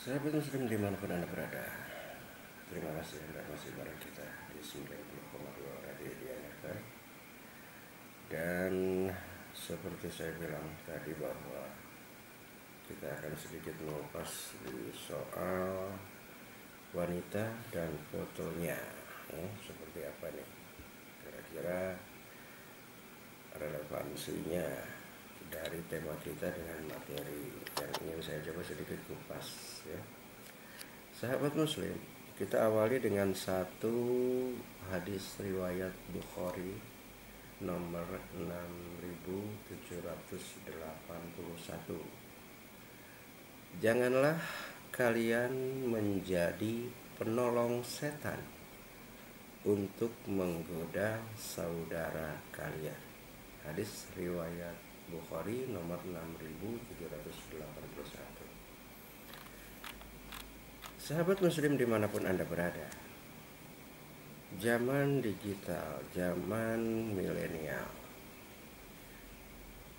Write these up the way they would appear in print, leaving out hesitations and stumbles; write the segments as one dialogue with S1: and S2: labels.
S1: Sahabat muslim dimanapun Anda berada, terima kasih Anda masih bareng kita di 90,2 Radio FM. Dan seperti saya bilang tadi bahwa kita akan sedikit mengupas di soal wanita dan fotonya, seperti apa nih kira-kira relevansinya dari tema kita dengan materi yang ingin saya coba sedikit kupas ya. Sahabat muslim, kita awali dengan satu hadis riwayat Bukhari nomor 6781. Janganlah kalian menjadi penolong setan untuk menggoda saudara kalian. Hadis riwayat Bukhari nomor 6781. Sahabat muslim dimanapun Anda berada, zaman digital, zaman milenial,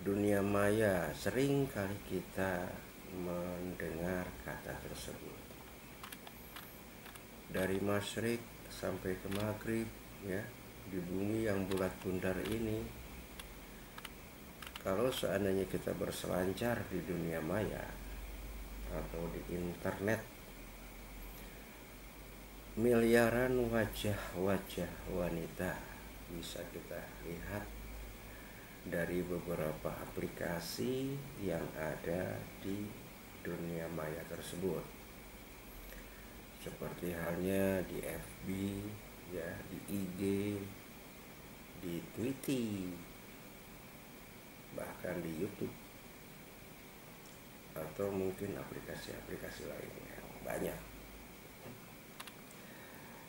S1: dunia maya, sering kali kita mendengar kata tersebut. Dari masyrik sampai ke maghrib ya, di bumi yang bulat bundar ini, kalau seandainya kita berselancar di dunia maya atau di internet, miliaran wajah-wajah wanita bisa kita lihat dari beberapa aplikasi yang ada di dunia maya tersebut, seperti halnya di FB ya, di IG, di Twitter, bahkan di YouTube, atau mungkin aplikasi-aplikasi lainnya banyak.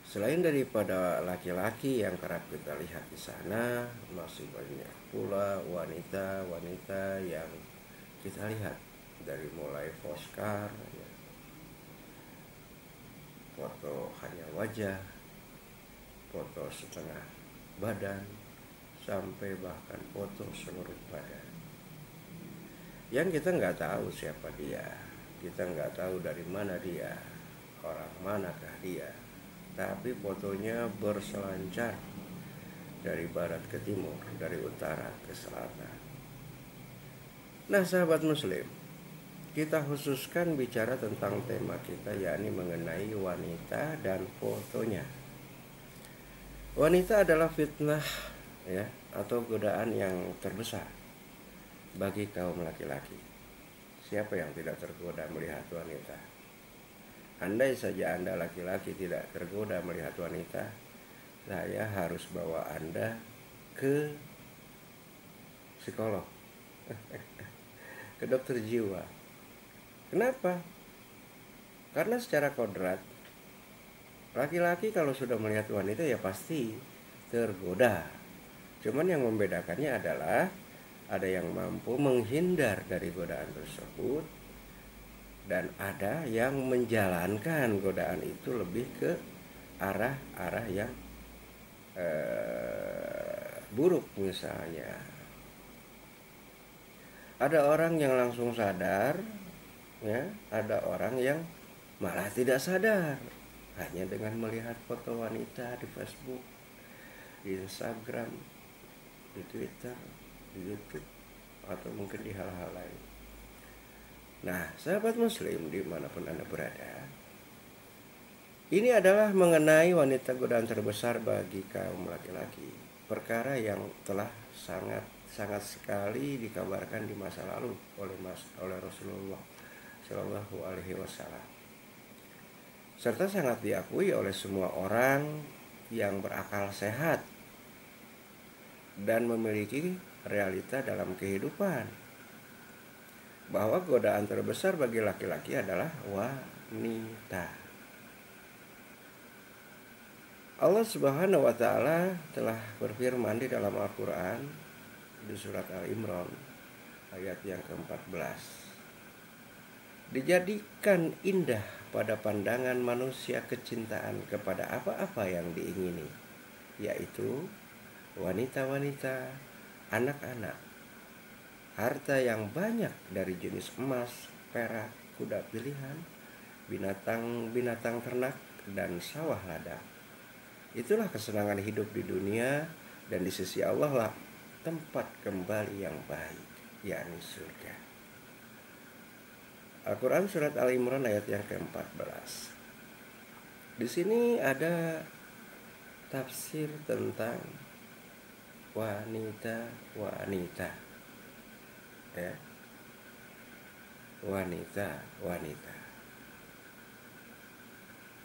S1: Selain daripada laki-laki yang kerap kita lihat di sana, masih banyak pula wanita-wanita yang kita lihat, dari mulai poskar ya, foto hanya wajah, foto setengah badan, sampai bahkan foto seluruh badan, yang kita nggak tahu siapa dia, kita nggak tahu dari mana dia, orang manakah dia, tapi fotonya berselancar dari barat ke timur, dari utara ke selatan. Nah sahabat muslim, kita khususkan bicara tentang tema kita, yakni mengenai wanita dan fotonya. Wanita adalah fitnah ya, atau godaan yang terbesar bagi kaum laki-laki. Siapa yang tidak tergoda melihat wanita? Andai saja Anda laki-laki tidak tergoda melihat wanita, saya harus bawa Anda ke psikolog, ke dokter jiwa. Kenapa? Karena secara kodrat, laki-laki kalau sudah melihat wanita ya pasti tergoda. Cuman yang membedakannya adalah ada yang mampu menghindar dari godaan tersebut, dan ada yang menjalankan godaan itu lebih ke arah-arah yang buruk. Misalnya ada orang yang langsung sadar ya, ada orang yang malah tidak sadar hanya dengan melihat foto wanita di Facebook, di Instagram, di Twitter, di YouTube, atau mungkin di hal-hal lain. Nah, sahabat muslim dimanapun Anda berada, ini adalah mengenai wanita godaan terbesar bagi kaum laki-laki. Perkara yang telah sangat sekali dikabarkan di masa lalu oleh Rasulullah Shallallahu Alaihi Wasallam, serta sangat diakui oleh semua orang yang berakal sehat dan memiliki realita dalam kehidupan, bahwa godaan terbesar bagi laki-laki adalah wanita. Allah Subhanahu wa taala telah berfirman di dalam Al-Qur'an di surat Al-Imran ayat yang ke-14. Dijadikan indah pada pandangan manusia kecintaan kepada apa-apa yang diingini, yaitu wanita-wanita, anak-anak, harta yang banyak dari jenis emas, perak, kuda pilihan, binatang ternak, dan sawah ladang. Itulah kesenangan hidup di dunia, dan di sisi Allah lah tempat kembali yang baik, yakni surga. Al-Quran surat Al-Imran ayat yang ke-14. Di sini ada tafsir tentang wanita, ya, wanita.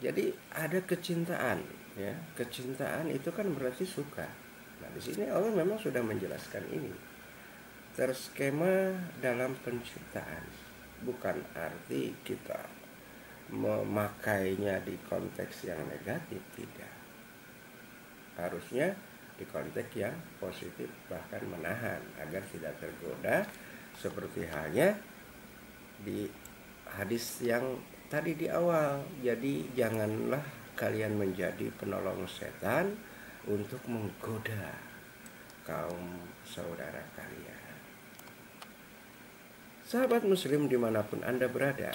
S1: Jadi ada kecintaan, ya. Kecintaan itu kan berarti suka. Nah, di sini Allah memang sudah menjelaskan ini. Terskema dalam penciptaan. Bukan arti kita memakainya di konteks yang negatif, tidak. Harusnya di konteks yang positif, bahkan menahan agar tidak tergoda, seperti halnya di hadis yang tadi di awal. Jadi janganlah kalian menjadi penolong setan untuk menggoda kaum saudara kalian. Sahabat muslim dimanapun Anda berada,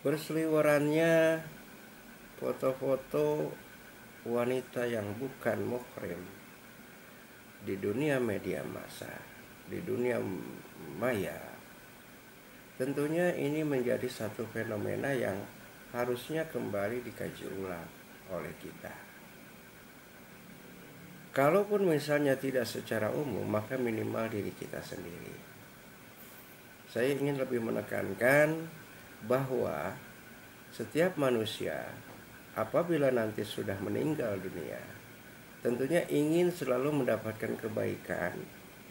S1: berseliwerannya foto-foto wanita yang bukan muhrim di dunia media massa, di dunia maya, tentunya ini menjadi satu fenomena yang harusnya kembali dikaji ulang oleh kita. Kalaupun misalnya tidak secara umum, maka minimal diri kita sendiri. Saya ingin lebih menekankan bahwa setiap manusia apabila nanti sudah meninggal dunia, tentunya ingin selalu mendapatkan kebaikan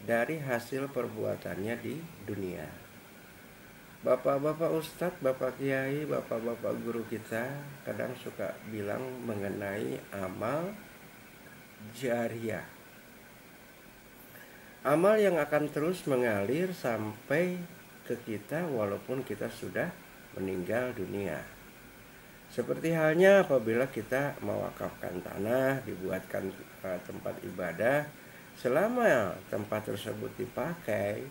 S1: dari hasil perbuatannya di dunia. Bapak-bapak ustadz, bapak kiai, bapak-bapak guru kita kadang suka bilang mengenai amal jariah. Amal yang akan terus mengalir sampai ke kita walaupun kita sudah meninggal dunia. Seperti halnya apabila kita mewakafkan tanah, dibuatkan tempat ibadah, selama tempat tersebut dipakai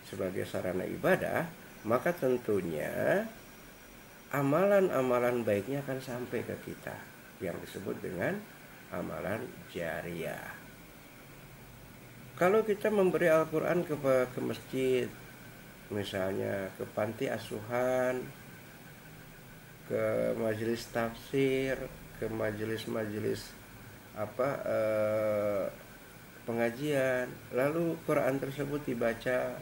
S1: sebagai sarana ibadah, maka tentunya amalan-amalan baiknya akan sampai ke kita, yang disebut dengan amalan jariah. Kalau kita memberi Al-Quran ke masjid, misalnya ke panti asuhan, ke majelis tafsir, ke majelis-majelis pengajian, lalu Quran tersebut dibaca,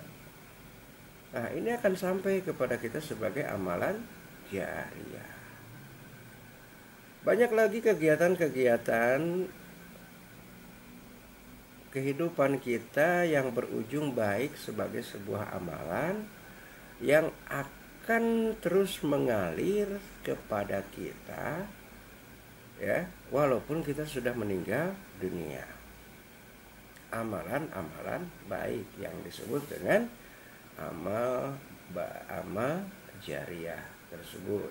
S1: nah ini akan sampai kepada kita sebagai amalan jariah. Banyak lagi kegiatan-kegiatan kehidupan kita yang berujung baik sebagai sebuah amalan yang akan terus mengalir kepada kita, ya, walaupun kita sudah meninggal dunia. Amalan-amalan baik yang disebut dengan amal jariah tersebut.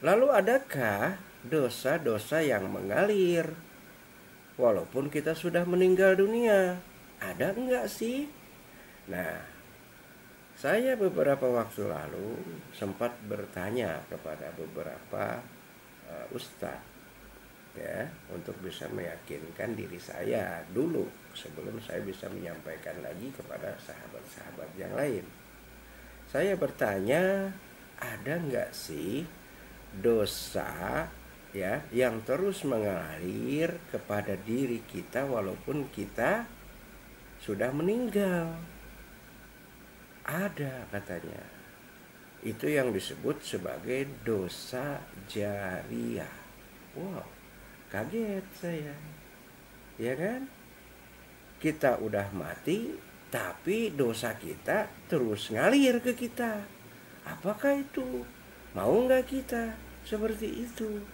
S1: Lalu adakah dosa-dosa yang mengalir walaupun kita sudah meninggal dunia? Ada enggak sih? Nah, saya beberapa waktu lalu sempat bertanya kepada beberapa ustadz, ya, untuk bisa meyakinkan diri saya dulu sebelum saya bisa menyampaikan lagi kepada sahabat-sahabat yang lain. Saya bertanya, ada enggak sih dosa, ya, yang terus mengalir kepada diri kita walaupun kita sudah meninggal? Ada, katanya. Itu yang disebut sebagai dosa jariah. Wow, kaget saya. Ya kan? Kita udah mati, tapi dosa kita terus ngalir ke kita. Apakah itu? Mau nggak kita seperti itu?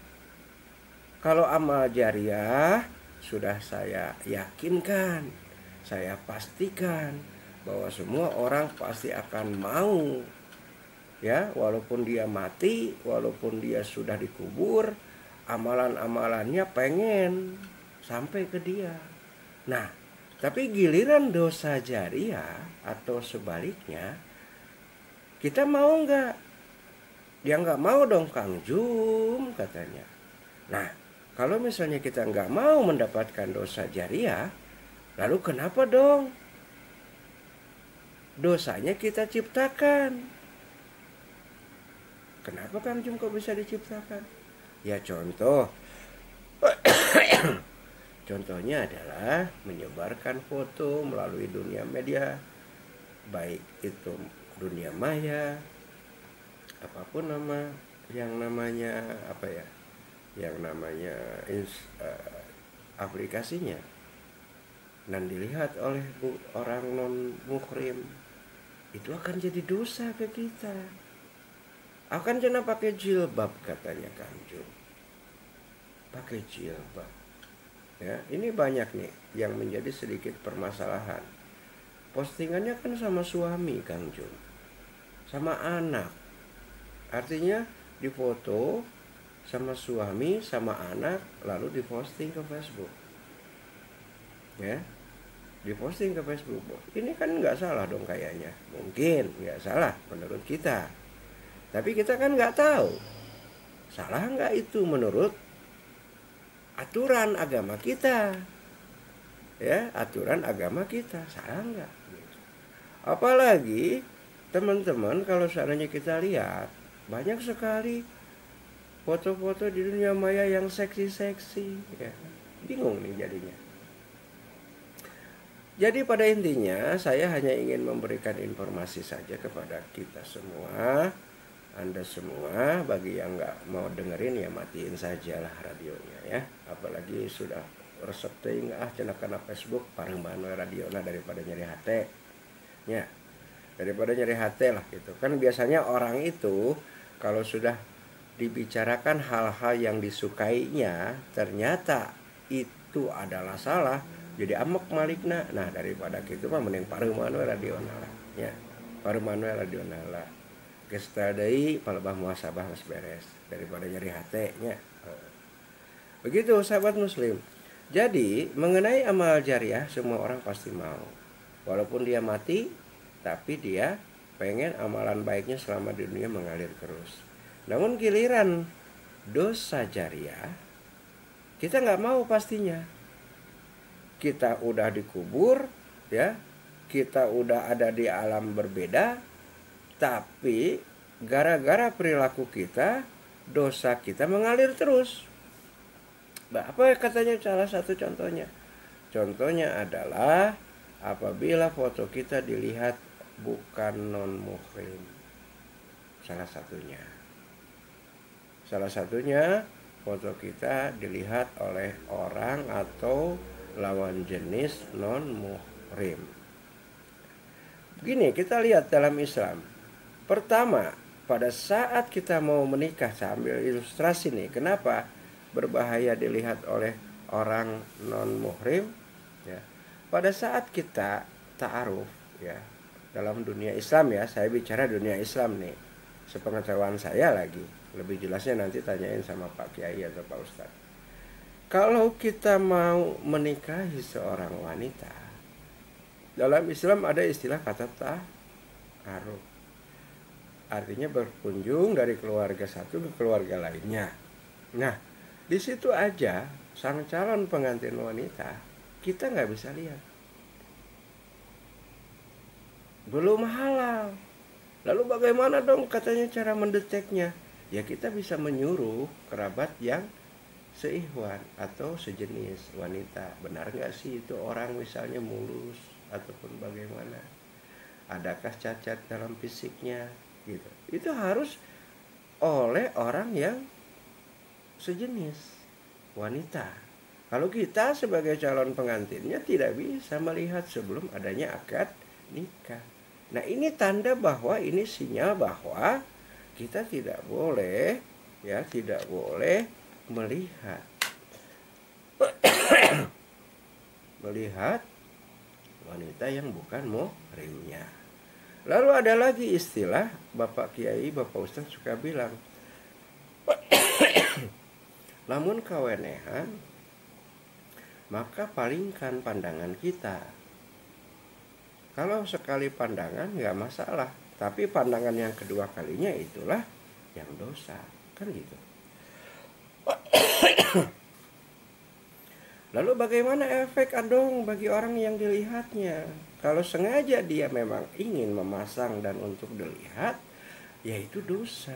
S1: Kalau amal jariah sudah saya yakinkan, saya pastikan bahwa semua orang pasti akan mau, ya, walaupun dia mati, walaupun dia sudah dikubur, amalan-amalannya pengen sampai ke dia. Nah, tapi giliran dosa jariah atau sebaliknya, kita mau nggak? Dia nggak mau dong Kang Jum, katanya. Nah, kalau misalnya kita nggak mau mendapatkan dosa jariah, lalu kenapa dong dosanya kita ciptakan? Kenapa Kang Jum kok bisa diciptakan? Ya contoh, contohnya adalah menyebarkan foto melalui dunia media, baik itu dunia maya, apapun nama yang namanya apa ya, yang namanya aplikasinya, dan dilihat oleh orang non muhrim, itu akan jadi dosa ke kita. Akan jangan pakai jilbab, katanya Kang Jum. Pakai jilbab. Ya, ini banyak nih yang menjadi sedikit permasalahan. Postingannya kan sama suami Kang Jum, sama anak. Artinya difoto sama suami, sama anak, lalu diposting ke Facebook. Ya, diposting ke Facebook. Ini kan nggak salah dong kayaknya. Mungkin nggak salah menurut kita. Tapi kita kan nggak tahu salah nggak itu menurut aturan agama kita. Ya, aturan agama kita salah nggak? Apalagi teman-teman, kalau seandainya kita lihat banyak sekali foto-foto di dunia maya yang seksi-seksi, ya. Bingung nih jadinya. Jadi pada intinya saya hanya ingin memberikan informasi saja kepada kita semua. Anda semua, bagi yang nggak mau dengerin ya matiin sajalah radionya ya. Apalagi sudah resep teuing cenah Facebook pareng bae radiona daripada nyeri hate. Ya, daripada nyeri hate lah gitu. Kan biasanya orang itu kalau sudah dibicarakan hal-hal yang disukainya ternyata itu adalah salah, jadi amok malikna. Nah, daripada gitu mah mending pareng bae radiona lah ya. Pareng bae radiona lah. Gestal deui palebah muhasabah geus beres daripada nyeri hate nya. Begitu sahabat muslim. Jadi mengenai amal jariah semua orang pasti mau. Walaupun dia mati, tapi dia pengen amalan baiknya selama di dunia mengalir terus. Namun giliran dosa jariah, kita nggak mau pastinya. Kita udah dikubur, ya, kita udah ada di alam berbeda, tapi gara-gara perilaku kita, dosa kita mengalir terus. Apa katanya salah satu contohnya? Contohnya adalah apabila foto kita dilihat bukan non muhrim. Salah satunya foto kita dilihat oleh orang atau lawan jenis non muhrim. Begini kita lihat dalam Islam. Pertama, pada saat kita mau menikah, sambil ilustrasi nih, kenapa berbahaya dilihat oleh orang non muhrim? Ya, pada saat kita ta'aruf, ya, dalam dunia Islam ya, saya bicara dunia Islam nih, sepengetahuan saya lagi, lebih jelasnya nanti tanyain sama Pak Kiai atau Pak Ustadz. Kalau kita mau menikahi seorang wanita, dalam Islam ada istilah kata ta'aruf. Artinya berkunjung dari keluarga satu ke keluarga lainnya. Nah, di situ aja sang calon pengantin wanita kita nggak bisa lihat. Belum halal. Lalu bagaimana dong katanya cara mendeteknya? Ya kita bisa menyuruh kerabat yang seihwan atau sejenis wanita. Benar nggak sih itu orang misalnya mulus ataupun bagaimana? Adakah cacat dalam fisiknya? Gitu. Itu harus oleh orang yang sejenis wanita. Kalau kita sebagai calon pengantinnya tidak bisa melihat sebelum adanya akad nikah. Nah, ini tanda bahwa ini sinyal bahwa kita tidak boleh melihat wanita yang bukan muhrimnya. Lalu ada lagi istilah Bapak Kiai, Bapak Ustadz suka bilang, lamun kawenehan, maka palingkan pandangan kita. Kalau sekali pandangan nggak masalah, tapi pandangan yang kedua kalinya itulah yang dosa, kan gitu. Lalu bagaimana efek Adong bagi orang yang dilihatnya? Kalau sengaja dia memang ingin memasang dan untuk dilihat, yaitu dosa.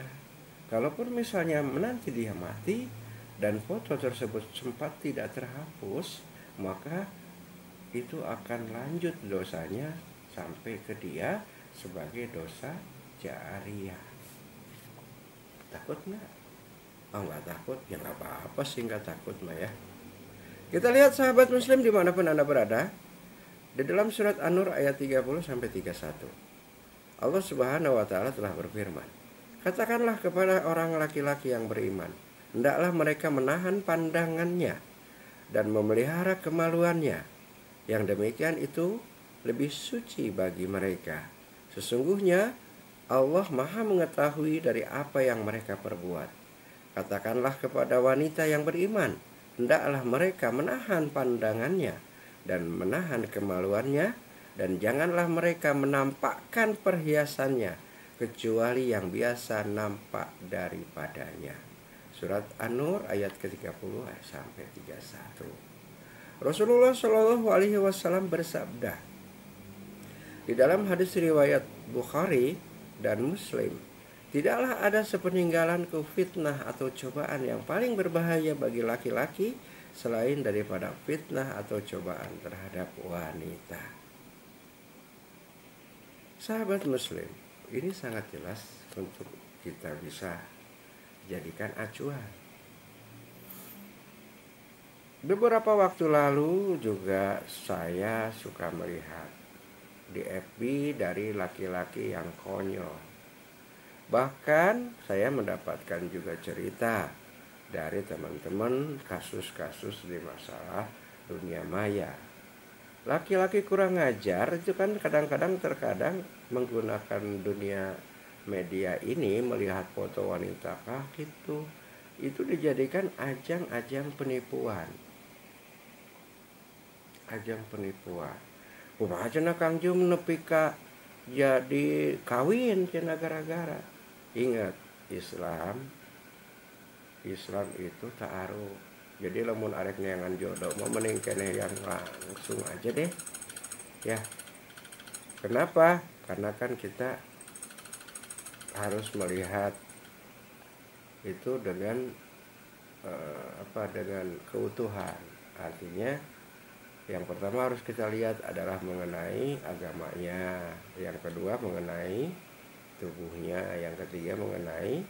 S1: Kalaupun misalnya menanti dia mati dan foto tersebut sempat tidak terhapus, maka itu akan lanjut dosanya sampai ke dia sebagai dosa jariah. Takut nggak? Oh, nggak takut, ya nggak apa-apa sih, nggak takut mah ya. Kita lihat sahabat muslim dimanapun Anda berada, di dalam surat An-Nur ayat 30-31. Allah Subhanahu wa Ta'ala telah berfirman, katakanlah kepada orang laki-laki yang beriman, hendaklah mereka menahan pandangannya dan memelihara kemaluannya. Yang demikian itu lebih suci bagi mereka. Sesungguhnya Allah Maha mengetahui dari apa yang mereka perbuat. Katakanlah kepada wanita yang beriman, hendaklah mereka menahan pandangannya dan menahan kemaluannya, dan janganlah mereka menampakkan perhiasannya kecuali yang biasa nampak daripadanya. Surat An-Nur ayat ke-30 sampai 31. Rasulullah Shallallahu Alaihi Wasallam bersabda di dalam hadis riwayat Bukhari dan Muslim, tidaklah ada sepeninggalanku fitnah atau cobaan yang paling berbahaya bagi laki-laki selain daripada fitnah atau cobaan terhadap wanita. Sahabat muslim, ini sangat jelas untuk kita bisa jadikan acuan. Beberapa waktu lalu juga saya suka melihat di FB dari laki-laki yang konyol. Bahkan saya mendapatkan juga cerita dari teman-teman kasus-kasus di masalah dunia maya. Laki-laki kurang ajar itu kan terkadang menggunakan dunia media ini melihat foto wanita kah gitu. Itu dijadikan ajang penipuan. Ajang penipuan. Kumaha cenah Kang Jum nepi ka jadi kawin cenah gara-gara. Ingat, Islam itu ta'aruf. Jadi lamun arek neangan jodoh mau mending keneh yang langsung aja deh. Ya. Kenapa? Karena kan kita harus melihat itu dengan dengan keutuhan. Artinya yang pertama harus kita lihat adalah mengenai agamanya, yang kedua mengenai tubuhnya, yang ketiga mengenai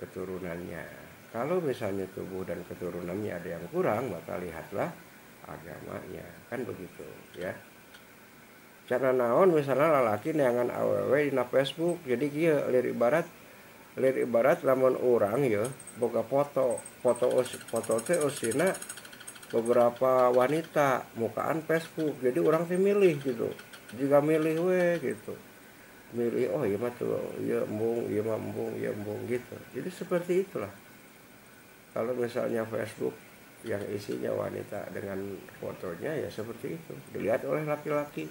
S1: keturunannya. Kalau misalnya tubuh dan keturunannya ada yang kurang, maka lihatlah agamanya, kan begitu ya. Cara naon misalnya lalaki neangan awewe di Facebook, jadi kieu lir ibarat lamun orang ya boga foto teh usina beberapa wanita mukaan Facebook, jadi orang teh milih gitu, jika milih we gitu, milih oh iya mah tuh iya embung gitu. Jadi seperti itulah kalau misalnya Facebook yang isinya wanita dengan fotonya, ya seperti itu dilihat oleh laki-laki.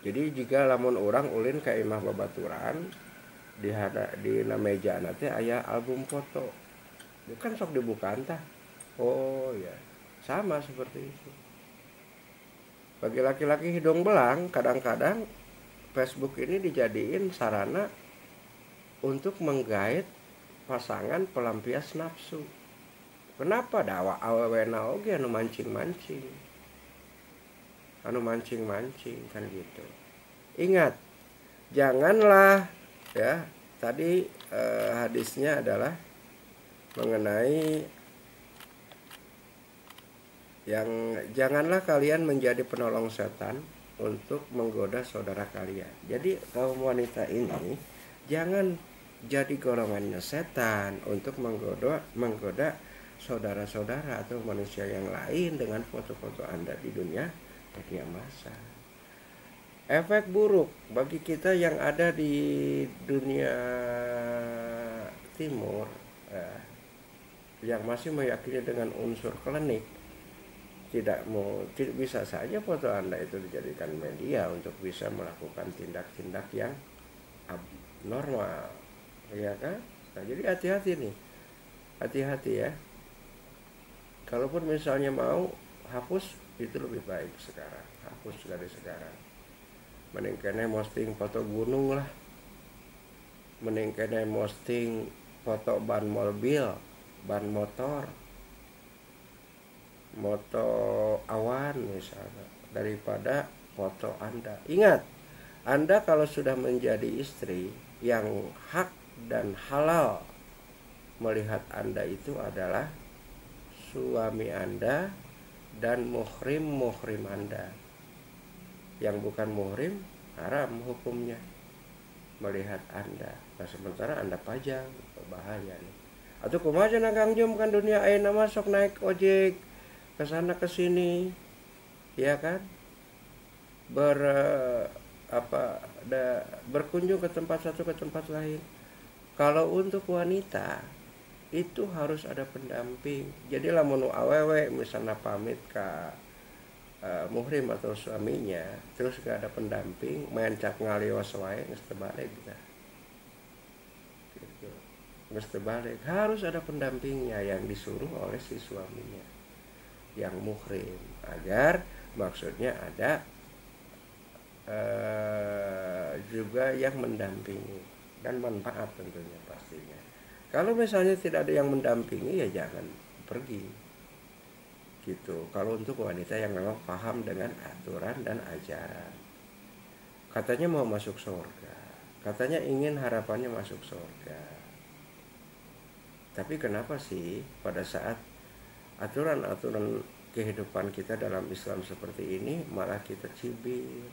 S1: Jadi jika lamun orang ulin ka imah babaturan di meja nanti aya album foto, bukan sok dibuka entah. Oh ya, sama seperti itu. Bagi laki-laki hidung belang, kadang-kadang Facebook ini dijadiin sarana untuk menggait pasangan pelampias nafsu. Kenapa? Dawa awewena oge anu mancing-mancing. Kan gitu. Ingat, janganlah ya, tadi hadisnya adalah mengenai yang janganlah kalian menjadi penolong setan untuk menggoda saudara kalian. Jadi kaum wanita ini jangan jadi golongannya setan untuk menggoda saudara-saudara atau manusia yang lain dengan foto-foto Anda di dunia media massa. Efek buruk bagi kita yang ada di dunia timur yang masih meyakini dengan unsur klinik, tidak bisa saja foto Anda itu dijadikan media untuk bisa melakukan tindak-tindak yang abnormal, ya kan? Nah, jadi hati-hati nih, hati-hati ya. Kalaupun misalnya mau hapus, itu lebih baik sekarang, hapus dari sekarang. Mending kene posting foto gunung lah, mending kene posting foto ban mobil, ban motor, moto awan misalnya, daripada foto Anda. Ingat, Anda kalau sudah menjadi istri, yang hak dan halal melihat Anda itu adalah suami Anda dan muhrim Anda. Yang bukan muhrim, haram hukumnya melihat Anda. Nah, sementara Anda pajang, bahaya nih. Atau kumaha na Kang Jum, kan dunia ayeuna masuk naik ojek ke sana ke sini, ya kan? ber apa berkunjung ke tempat satu ke tempat lain. Kalau untuk wanita itu harus ada pendamping. Jadi lamun awewe misalnya pamit ke muhrim atau suaminya, terus gak ada pendamping, main cak ngaliwas wae geus teu balik gitu. Geus teu balik, harus ada pendampingnya yang disuruh oleh si suaminya yang muhrim, agar maksudnya ada juga yang mendampingi dan manfaat tentunya pastinya. Kalau misalnya tidak ada yang mendampingi, ya jangan pergi gitu. Kalau untuk wanita yang memang paham dengan aturan dan ajaran, katanya mau masuk surga, katanya ingin harapannya masuk surga, tapi kenapa sih pada saat aturan-aturan kehidupan kita dalam Islam seperti ini malah kita cibir,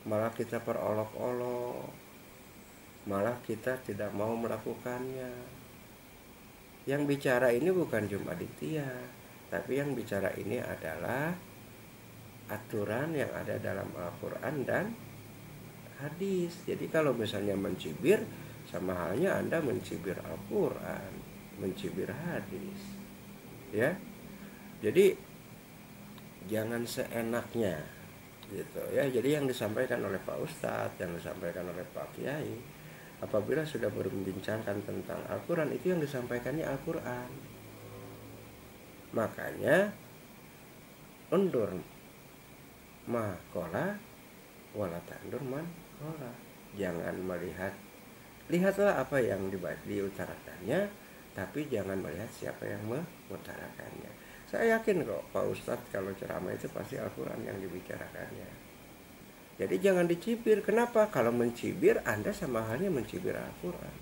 S1: malah kita perolok-olok, malah kita tidak mau melakukannya. Yang bicara ini bukan cuma Aditya, tapi yang bicara ini adalah aturan yang ada dalam Al-Quran dan hadis. Jadi kalau misalnya mencibir, sama halnya Anda mencibir Al-Quran, mencibir hadis, ya. Jadi jangan seenaknya gitu ya. Jadi yang disampaikan oleh Pak Ustadz, yang disampaikan oleh Pak Kiai, apabila sudah berbincangkan tentang Al-Quran, itu yang disampaikannya Al-Quran. Makanya undur makola wala tandur man kola. Jangan lihatlah apa yang diutarakannya, tapi jangan melihat siapa yang mengutarakannya. Saya yakin kok Pak Ustadz kalau ceramah itu pasti Al-Quran yang dibicarakannya. Jadi jangan dicibir. Kenapa? Kalau mencibir, Anda sama halnya mencibir Al-Quran.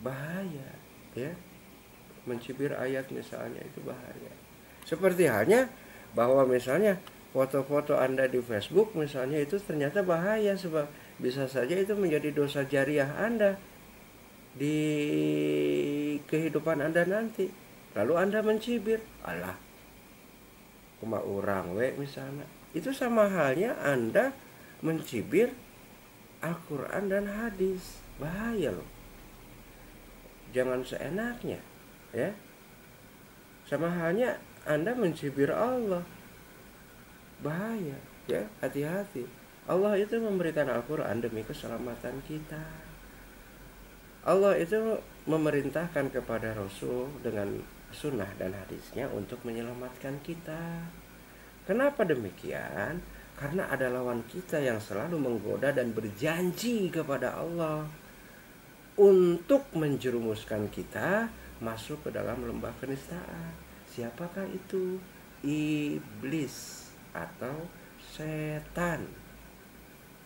S1: Bahaya, ya. Mencibir ayat misalnya itu bahaya. Seperti halnya bahwa misalnya foto-foto Anda di Facebook misalnya itu ternyata bahaya, sebab bisa saja itu menjadi dosa jariah Anda di kehidupan Anda nanti. Lalu Anda mencibir, alah kuma urang we misalnya. Itu sama halnya Anda mencibir Al-Quran dan hadis. Bahaya loh. Jangan seenaknya, ya. Sama halnya Anda mencibir Allah. Bahaya, ya. Hati-hati. Allah itu memberikan Al-Quran demi keselamatan kita. Allah itu memerintahkan kepada Rasul dengan sunnah dan hadisnya untuk menyelamatkan kita. Kenapa demikian? Karena ada lawan kita yang selalu menggoda dan berjanji kepada Allah untuk menjerumuskan kita masuk ke dalam lembah kenistaan. Siapakah itu? Iblis atau setan.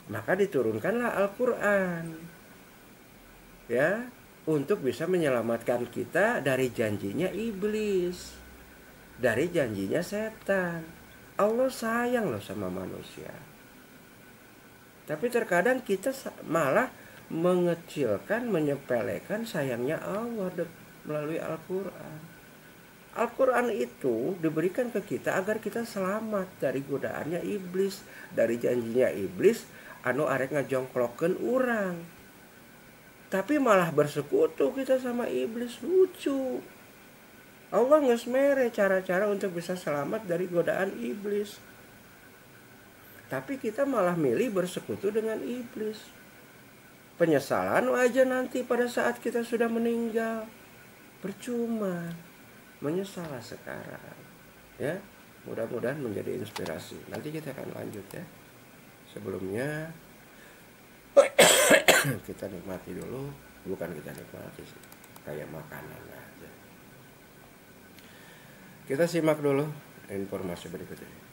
S1: Maka diturunkanlah Al-Quran, ya, untuk bisa menyelamatkan kita dari janjinya iblis, dari janjinya setan. Allah sayang loh sama manusia. Tapi terkadang kita malah mengecilkan, menyepelekan sayangnya Allah melalui Al-Quran. Al-Quran itu diberikan ke kita agar kita selamat dari godaannya iblis, dari janjinya iblis anu arek ngajongklokeun urang. Tapi malah bersekutu kita sama iblis. Lucu. Allah geus mere cara-cara untuk bisa selamat dari godaan iblis. Tapi kita malah milih bersekutu dengan iblis. penyesalan aja nanti pada saat kita sudah meninggal. Percuma menyesal sekarang. Ya, mudah-mudahan menjadi inspirasi. Nanti kita akan lanjut ya. Sebelumnya kita nikmati dulu, bukan kita nikmati sih, kayak makanan aja. Kita simak dulu informasi berikut ini.